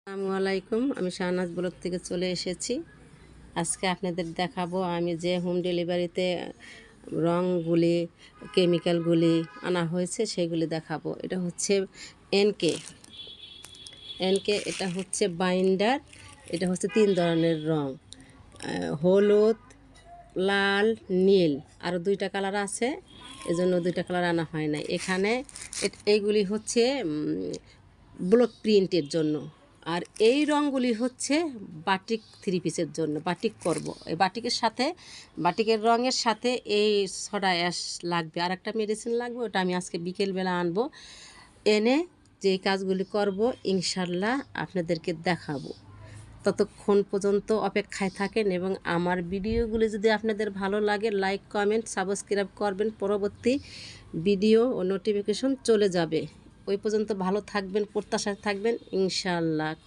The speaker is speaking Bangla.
আসসালামু আলাইকুম। আমি শাহনাজ ব্লগ থেকে চলে এসেছি। আজকে আপনাদের দেখাবো আমি যে হোম ডেলিভারিতে রঙগুলি কেমিক্যালগুলি আনা হয়েছে সেগুলি দেখাবো। এটা হচ্ছে এনকে এনকে এটা হচ্ছে বাইন্ডার। এটা হচ্ছে 3 ধরনের রং, হলুদ, লাল, নীল, আরও 2টা কালার আছে, এজন্য 2টা কালার আনা হয় না এখানে। এইগুলি হচ্ছে ব্লক প্রিন্টের জন্য, আর এই রঙগুলি হচ্ছে বাটিক 3 পিসের জন্য। বাটিক করব, এই বাটিকের সাথে, বাটিকের রঙের সাথে এই সোডা অ্যাশ লাগবে, আর একটা মেডিসিন লাগবে, ওটা আমি আজকে বিকেলবেলা আনবো, এনে যে কাজগুলি করব ইনশাল্লাহ আপনাদেরকে দেখাবো। ততক্ষণ পর্যন্ত অপেক্ষায় থাকেন এবং আমার ভিডিওগুলি যদি আপনাদের ভালো লাগে লাইক কমেন্ট সাবস্ক্রাইব করবেন, পরবর্তী ভিডিও ও নোটিফিকেশন চলে যাবে। ওই পর্যন্ত ভালো থাকবেন, প্রত্যাশায় থাকবেন ইনশাআল্লাহ।